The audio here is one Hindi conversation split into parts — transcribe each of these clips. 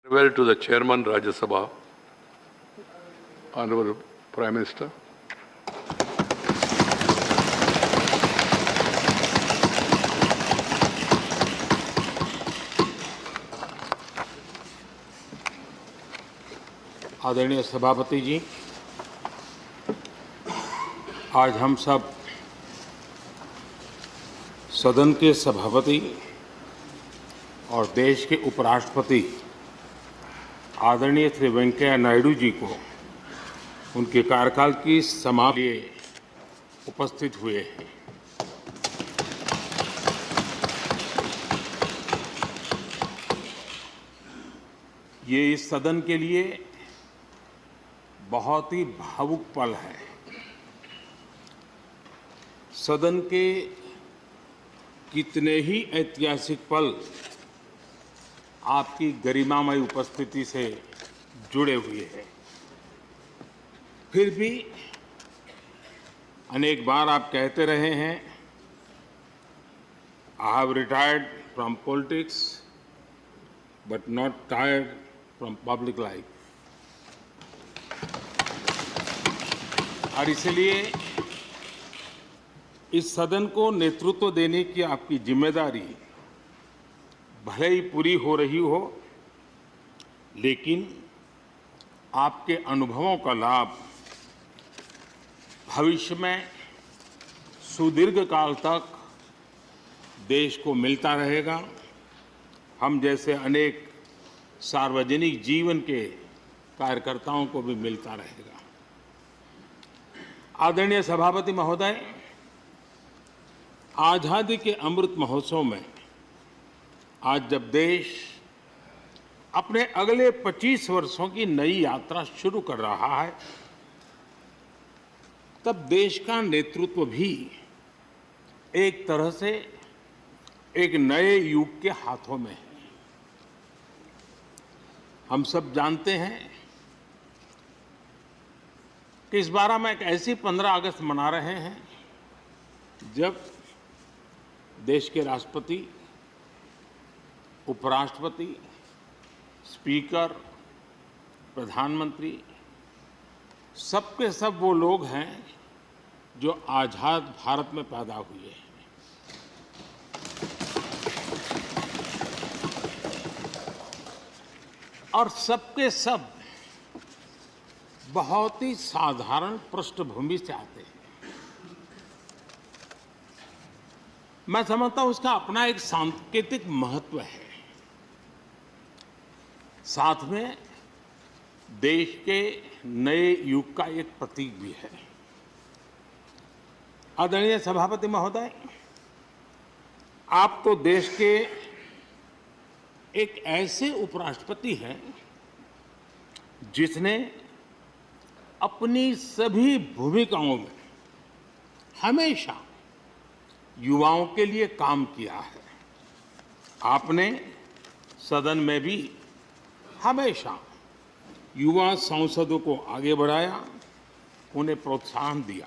Farewell to the Chairman Rajya Sabha, Honorable Prime Minister. आदरणीय सभापति जी, आज हम सब सदन के सभापति और देश के उपराष्ट्रपति आदरणीय श्री वेंकैया नायडू जी को उनके कार्यकाल की समाप्ति के लिए उपस्थित हुए हैं। ये इस सदन के लिए बहुत ही भावुक पल है। सदन के कितने ही ऐतिहासिक पल आपकी गरिमामय उपस्थिति से जुड़े हुए हैं। फिर भी अनेक बार आप कहते रहे हैं, I have retired from politics but not tired from public life. और इसलिए इस सदन को नेतृत्व देने की आपकी जिम्मेदारी भले ही पूरी हो रही हो, लेकिन आपके अनुभवों का लाभ भविष्य में सुदीर्घ काल तक देश को मिलता रहेगा। हम जैसे अनेक सार्वजनिक जीवन के कार्यकर्ताओं को भी मिलता रहेगा। आदरणीय सभापति महोदय, आजादी के अमृत महोत्सव में आज जब देश अपने अगले 25 वर्षों की नई यात्रा शुरू कर रहा है, तब देश का नेतृत्व भी एक तरह से एक नए युग के हाथों में है। हम सब जानते हैं कि इस बार हम एक ऐसी 15 अगस्त मना रहे हैं जब देश के राष्ट्रपति, उपराष्ट्रपति, स्पीकर, प्रधानमंत्री सबके सब वो लोग हैं जो आजाद भारत में पैदा हुए हैं। और सबके सब बहुत ही साधारण पृष्ठभूमि से आते हैं। मैं समझता हूं उसका अपना एक सांकेतिक महत्व है, साथ में देश के नए युग का एक प्रतीक भी है। आदरणीय सभापति महोदय, आप तो देश के एक ऐसे उपराष्ट्रपति हैं जिसने अपनी सभी भूमिकाओं में हमेशा युवाओं के लिए काम किया है। आपने सदन में भी हमेशा युवा सांसदों को आगे बढ़ाया, उन्हें प्रोत्साहन दिया।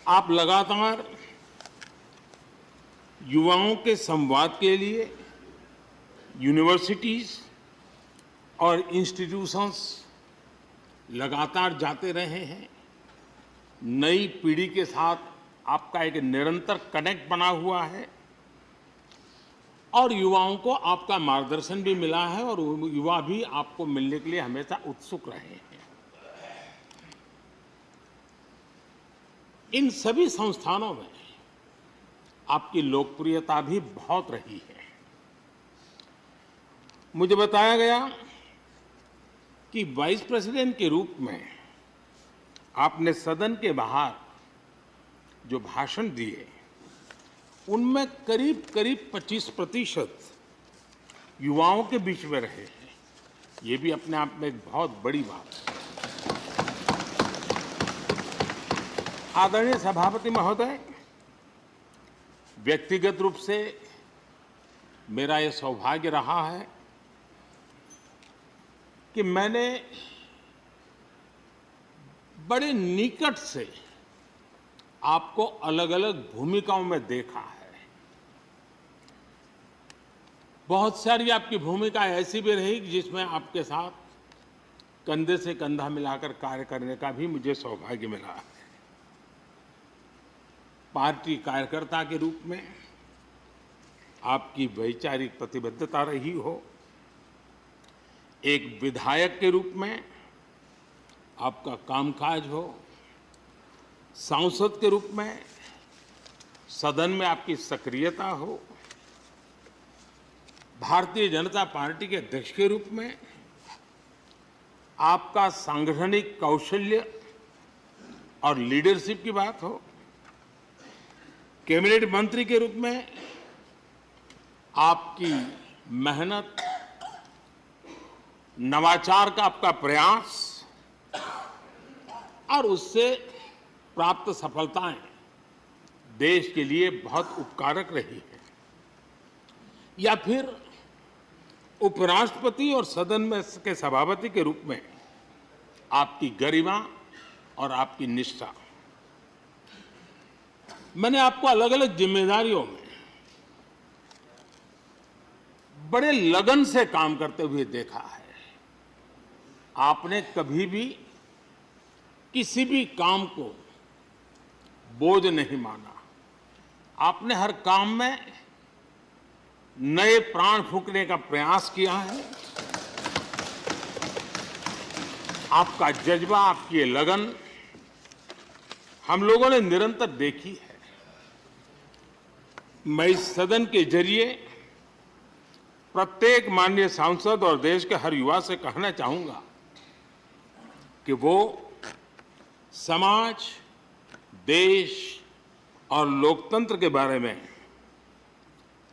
आप लगातार युवाओं के संवाद के लिए यूनिवर्सिटीज और इंस्टीट्यूशंस लगातार जाते रहे हैं। नई पीढ़ी के साथ आपका एक निरंतर कनेक्ट बना हुआ है और युवाओं को आपका मार्गदर्शन भी मिला है और युवा भी आपको मिलने के लिए हमेशा उत्सुक रहे हैं। इन सभी संस्थानों में आपकी लोकप्रियता भी बहुत रही है। मुझे बताया गया कि वाइस प्रेसिडेंट के रूप में आपने सदन के बाहर जो भाषण दिए, उनमें करीब 25% युवाओं के बीच में रहे हैं। ये भी अपने आप में एक बहुत बड़ी बात है। आदरणीय सभापति महोदय, व्यक्तिगत रूप से मेरा यह सौभाग्य रहा है कि मैंने बड़े निकट से आपको अलग अलग भूमिकाओं में देखा है। बहुत सारी आपकी भूमिका ऐसी भी रही जिसमें आपके साथ कंधे से कंधा मिलाकर कार्य करने का भी मुझे सौभाग्य मिला है। पार्टी कार्यकर्ता के रूप में आपकी वैचारिक प्रतिबद्धता रही हो, एक विधायक के रूप में आपका कामकाज हो, सांसद के रूप में सदन में आपकी सक्रियता हो, भारतीय जनता पार्टी के अध्यक्ष के रूप में आपका सांगठनिक कौशल्य और लीडरशिप की बात हो, कैबिनेट मंत्री के रूप में आपकी मेहनत, नवाचार का आपका प्रयास और उससे प्राप्त सफलताएं देश के लिए बहुत उपकारक रही है, या फिर उपराष्ट्रपति और सदन में के सभापति के रूप में आपकी गरिमा और आपकी निष्ठा। मैंने आपको अलग अलग जिम्मेदारियों में बड़े लगन से काम करते हुए देखा है। आपने कभी भी किसी भी काम को बोझ नहीं माना। आपने हर काम में नए प्राण फूंकने का प्रयास किया है। आपका जज्बा, आपकी ये लगन हम लोगों ने निरंतर देखी है। मैं इस सदन के जरिए प्रत्येक माननीय सांसद और देश के हर युवा से कहना चाहूंगा कि वो समाज, देश और लोकतंत्र के बारे में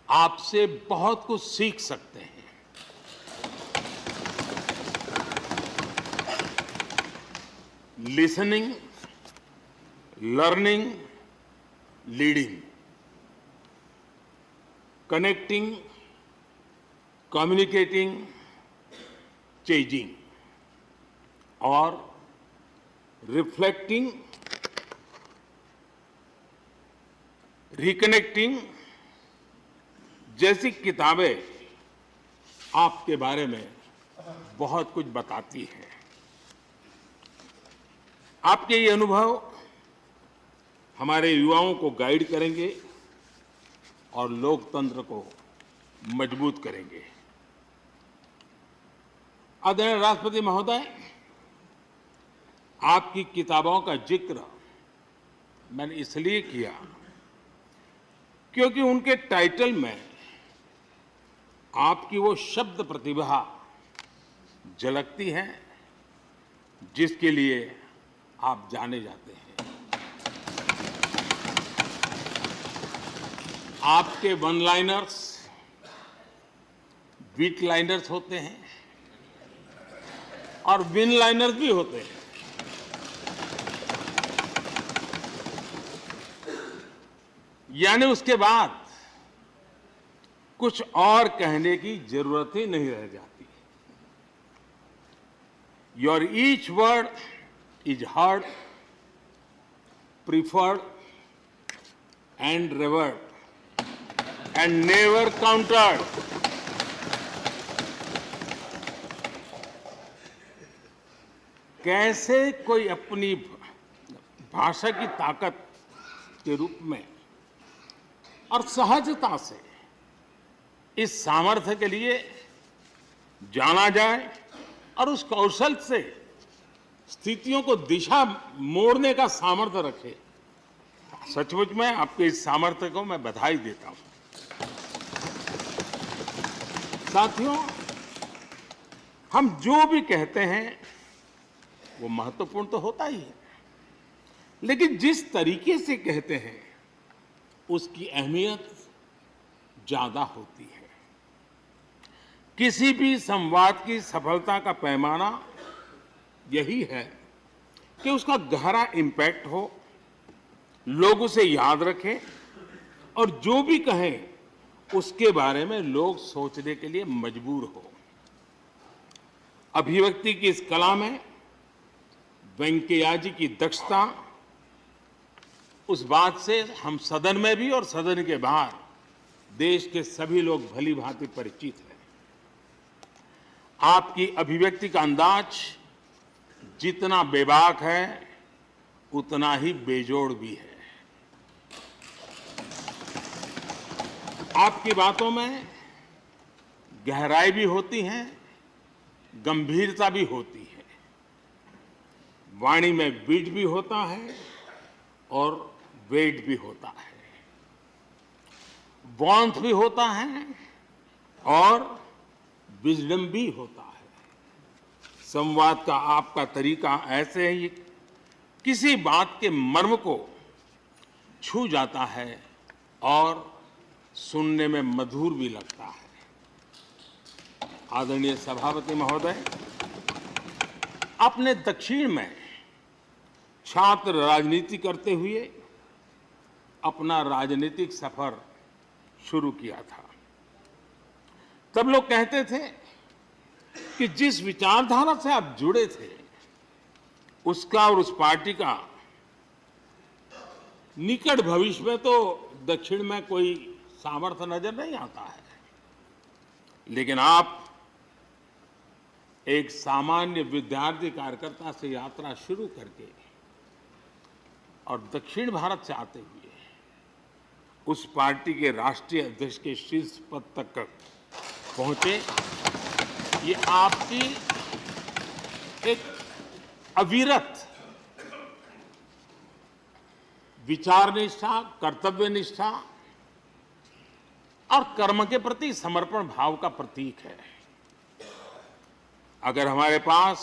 आपसे बहुत कुछ सीख सकते हैं। Listening, learning, leading, connecting, communicating, changing और रिफ्लेक्टिंग, रिकनेक्टिंग जैसी किताबें आपके बारे में बहुत कुछ बताती हैं। आपके ये अनुभव हमारे युवाओं को गाइड करेंगे और लोकतंत्र को मजबूत करेंगे। आदरणीय राष्ट्रपति महोदय, आपकी किताबों का जिक्र मैंने इसलिए किया क्योंकि उनके टाइटल में आपकी वो शब्द प्रतिभा झलकती है जिसके लिए आप जाने जाते हैं। आपके वन लाइनर्स, बीट लाइनर्स होते हैं और विन लाइनर्स भी होते हैं। यानी उसके बाद कुछ और कहने की जरूरत ही नहीं रह जाती। Your each word is heard, preferred and revered and never countered. कैसे कोई अपनी भाषा की ताकत के रूप में और सहजता से इस सामर्थ्य के लिए जाना जाए और उस कौशल से स्थितियों को दिशा मोड़ने का सामर्थ्य रखे, सचमुच में आपके इस सामर्थ्य को मैं बधाई देता हूं। साथियों, हम जो भी कहते हैं वो महत्वपूर्ण तो होता ही है, लेकिन जिस तरीके से कहते हैं उसकी अहमियत ज्यादा होती है। किसी भी संवाद की सफलता का पैमाना यही है कि उसका गहरा इम्पैक्ट हो, लोग उसे याद रखें और जो भी कहें उसके बारे में लोग सोचने के लिए मजबूर हो। अभिव्यक्ति की इस कला में वेंकैया जी की दक्षता, उस बात से हम सदन में भी और सदन के बाहर देश के सभी लोग भली भांति परिचित हैं। आपकी अभिव्यक्ति का अंदाज जितना बेबाक है उतना ही बेजोड़ भी है। आपकी बातों में गहराई भी होती है, गंभीरता भी होती है, वाणी में बीट भी होता है और वेट भी होता है, वार्मथ भी होता है और विजडम भी होता है। संवाद का आपका तरीका ऐसे ही किसी बात के मर्म को छू जाता है और सुनने में मधुर भी लगता है। आदरणीय सभापति महोदय, आपने दक्षिण में छात्र राजनीति करते हुए अपना राजनीतिक सफर शुरू किया था। तब लोग कहते थे कि जिस विचारधारा से आप जुड़े थे उसका और उस पार्टी का निकट भविष्य में तो दक्षिण में कोई सामर्थ्य नजर नहीं आता है, लेकिन आप एक सामान्य विद्यार्थी कार्यकर्ता से यात्रा शुरू करके और दक्षिण भारत से आते हुए उस पार्टी के राष्ट्रीय अध्यक्ष के शीर्ष पद तक पहुंचे। ये आपकी एक अविरत विचार निष्ठा, कर्तव्य निष्ठा और कर्म के प्रति समर्पण भाव का प्रतीक है। अगर हमारे पास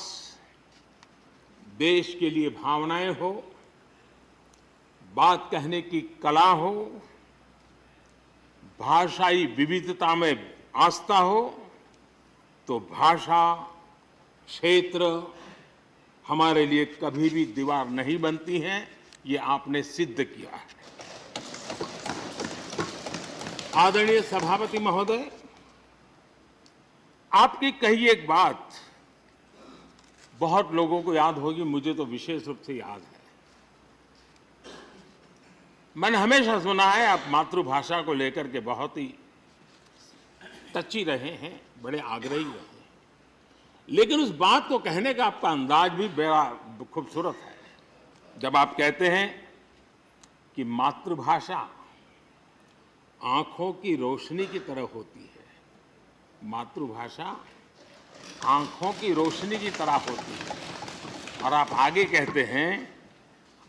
देश के लिए भावनाएं हो, बात कहने की कला हो, भाषाई विविधता में आस्था हो, तो भाषा, क्षेत्र हमारे लिए कभी भी दीवार नहीं बनती हैं। ये आपने सिद्ध किया है। आदरणीय सभापति महोदय, आपकी कही एक बात बहुत लोगों को याद होगी, मुझे तो विशेष रूप से याद है। मैंने हमेशा सुना है आप मातृभाषा को लेकर के बहुत ही टची रहे हैं, बड़े आग्रही रहे हैं, लेकिन उस बात को कहने का आपका अंदाज भी बड़ा खूबसूरत है। जब आप कहते हैं कि मातृभाषा आंखों की रोशनी की तरह होती है, मातृभाषा आंखों की रोशनी की तरह होती है, और आप आगे कहते हैं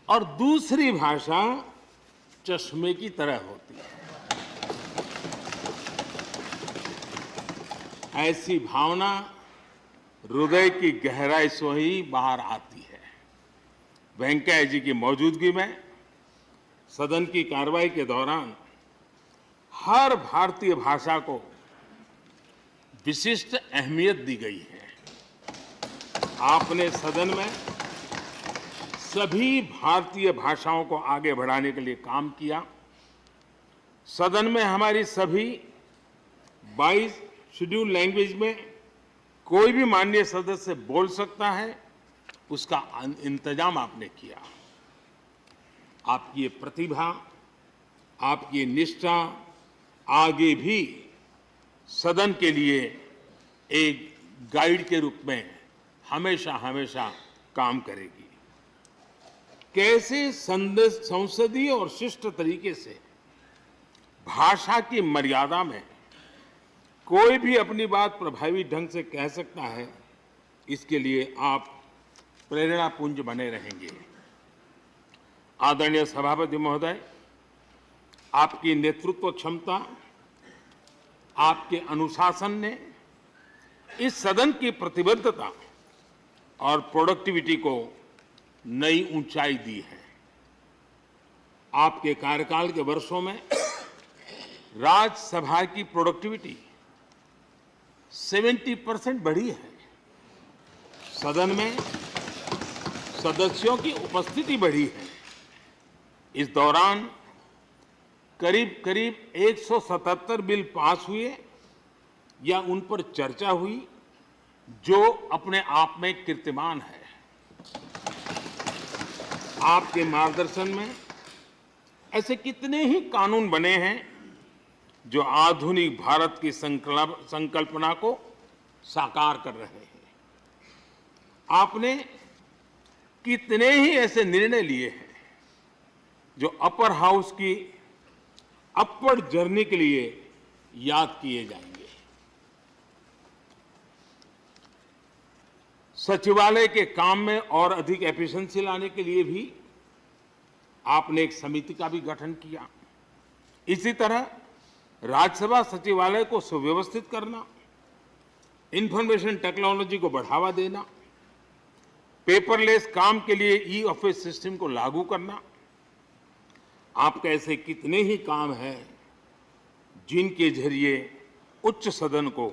और दूसरी भाषा चश्मे की तरह होती है। ऐसी भावना हृदय की गहराई से ही बाहर आती है। वेंकैया जी की मौजूदगी में सदन की कार्रवाई के दौरान हर भारतीय भाषा को विशिष्ट अहमियत दी गई है। आपने सदन में सभी भारतीय भाषाओं को आगे बढ़ाने के लिए काम किया। सदन में हमारी सभी 22 शेड्यूल लैंग्वेज में कोई भी माननीय सदस्य बोल सकता है, उसका इंतजाम आपने किया। आपकी ये प्रतिभा, आपकी ये निष्ठा आगे भी सदन के लिए एक गाइड के रूप में हमेशा हमेशा काम करेगी। कैसे संसदीय और शिष्ट तरीके से भाषा की मर्यादा में कोई भी अपनी बात प्रभावी ढंग से कह सकता है, इसके लिए आप प्रेरणापुंज बने रहेंगे। आदरणीय सभापति महोदय, आपकी नेतृत्व क्षमता, आपके अनुशासन ने इस सदन की प्रतिबद्धता और प्रोडक्टिविटी को नई ऊंचाई दी है। आपके कार्यकाल के वर्षों में राज्यसभा की प्रोडक्टिविटी 70% बढ़ी है। सदन में सदस्यों की उपस्थिति बढ़ी है। इस दौरान करीब करीब 177 बिल पास हुए या उन पर चर्चा हुई, जो अपने आप में कीर्तिमान है। आपके मार्गदर्शन में ऐसे कितने ही कानून बने हैं जो आधुनिक भारत की संकल्पना को साकार कर रहे हैं। आपने कितने ही ऐसे निर्णय लिए हैं जो अपर हाउस की अपवर्ड जर्नी के लिए याद किए जाएंगे। सचिवालय के काम में और अधिक एफिशिएंसी लाने के लिए भी आपने एक समिति का भी गठन किया। इसी तरह राज्यसभा सचिवालय को सुव्यवस्थित करना, इंफॉर्मेशन टेक्नोलॉजी को बढ़ावा देना, पेपरलेस काम के लिए ई ऑफिस सिस्टम को लागू करना, आपके ऐसे कितने ही काम हैं जिनके जरिए उच्च सदन को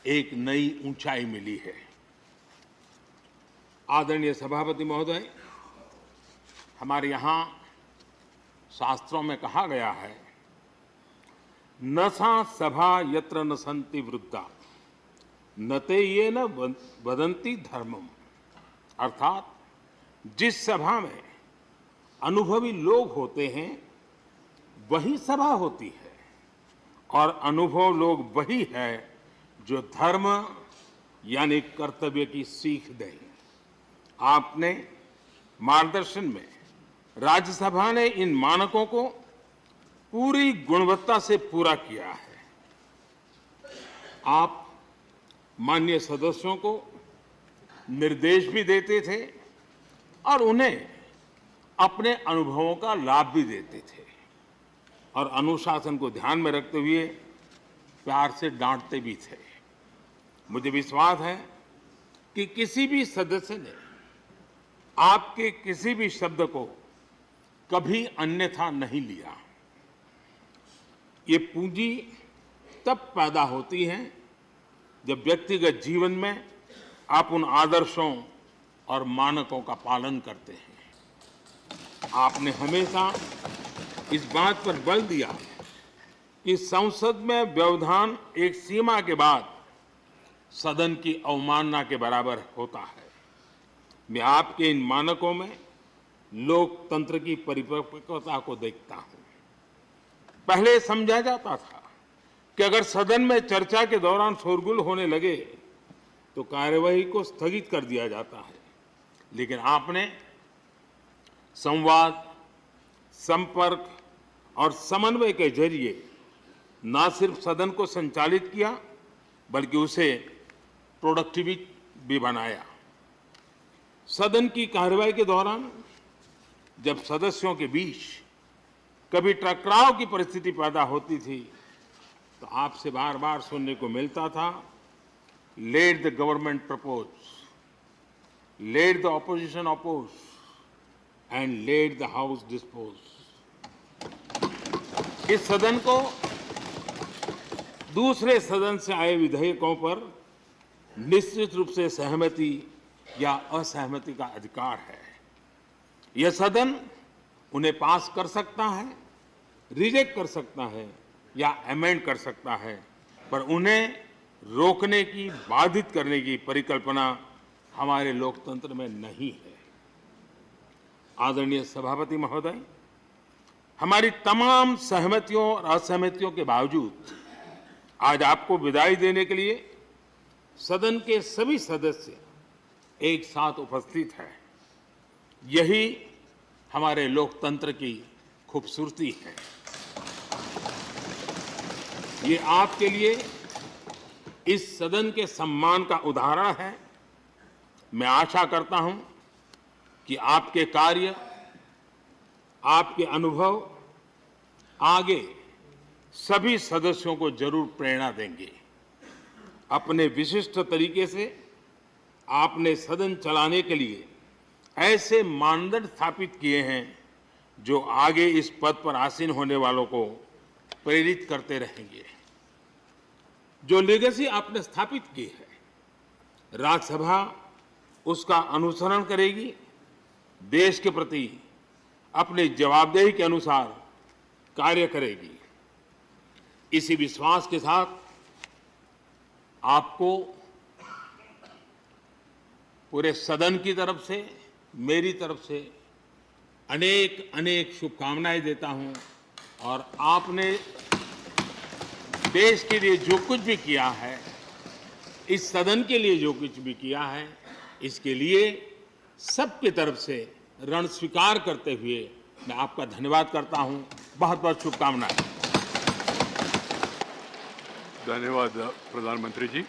एक नई ऊंचाई मिली है। आदरणीय सभापति महोदय, हमारे यहाँ शास्त्रों में कहा गया है, न सा सभा यत्र न सन्ति वृद्धा न ते ये न वदन्ति धर्मम। अर्थात जिस सभा में अनुभवी लोग होते हैं वही सभा होती है, और अनुभव लोग वही है जो धर्म यानी कर्तव्य की सीख दें। आपने मार्गदर्शन में राज्यसभा ने इन मानकों को पूरी गुणवत्ता से पूरा किया है। आप माननीय सदस्यों को निर्देश भी देते थे और उन्हें अपने अनुभवों का लाभ भी देते थे, और अनुशासन को ध्यान में रखते हुए प्यार से डांटते भी थे। मुझे विश्वास है कि किसी भी सदस्य ने आपके किसी भी शब्द को कभी अन्यथा नहीं लिया। ये पूंजी तब पैदा होती है जब व्यक्तिगत जीवन में आप उन आदर्शों और मानकों का पालन करते हैं। आपने हमेशा इस बात पर बल दिया कि संसद में व्यवधान एक सीमा के बाद सदन की अवमानना के बराबर होता है। मैं आपके इन मानकों में लोकतंत्र की परिपक्वता को देखता हूं। पहले समझा जाता था कि अगर सदन में चर्चा के दौरान शोरगुल होने लगे तो कार्यवाही को स्थगित कर दिया जाता है, लेकिन आपने संवाद, संपर्क और समन्वय के जरिए न सिर्फ सदन को संचालित किया बल्कि उसे प्रोडक्टिव भी बनाया। सदन की कार्यवाही के दौरान जब सदस्यों के बीच कभी टकराव की परिस्थिति पैदा होती थी तो आपसे बार बार सुनने को मिलता था, let the government propose, let the opposition oppose and let the house dispose. इस सदन को दूसरे सदन से आए विधेयकों पर निश्चित रूप से सहमति या असहमति का अधिकार है। यह सदन उन्हें पास कर सकता है, रिजेक्ट कर सकता है या अमेंड कर सकता है, पर उन्हें रोकने की, बाधित करने की परिकल्पना हमारे लोकतंत्र में नहीं है। आदरणीय सभापति महोदय, हमारी तमाम सहमतियों और असहमतियों के बावजूद आज आपको विदाई देने के लिए सदन के सभी सदस्य एक साथ उपस्थित हैं। यही हमारे लोकतंत्र की खूबसूरती है। ये आपके लिए इस सदन के सम्मान का उदाहरण है। मैं आशा करता हूं कि आपके कार्य, आपके अनुभव आगे सभी सदस्यों को जरूर प्रेरणा देंगे। अपने विशिष्ट तरीके से आपने सदन चलाने के लिए ऐसे मानदंड स्थापित किए हैं जो आगे इस पद पर आसीन होने वालों को प्रेरित करते रहेंगे। जो लेगेसी आपने स्थापित की है, राज्यसभा उसका अनुसरण करेगी, देश के प्रति अपनी जवाबदेही के अनुसार कार्य करेगी। इसी विश्वास के साथ आपको पूरे सदन की तरफ से, मेरी तरफ से अनेक अनेक शुभकामनाएं देता हूं, और आपने देश के लिए जो कुछ भी किया है, इस सदन के लिए जो कुछ भी किया है, इसके लिए सबकी तरफ से ऋण स्वीकार करते हुए मैं आपका धन्यवाद करता हूं। बहुत बहुत शुभकामनाएं। धन्यवाद प्रधानमंत्री जी।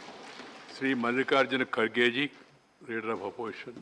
श्री मल्लिकार्जुन खड़गे जी, लीडर ऑफ अपोजिशन।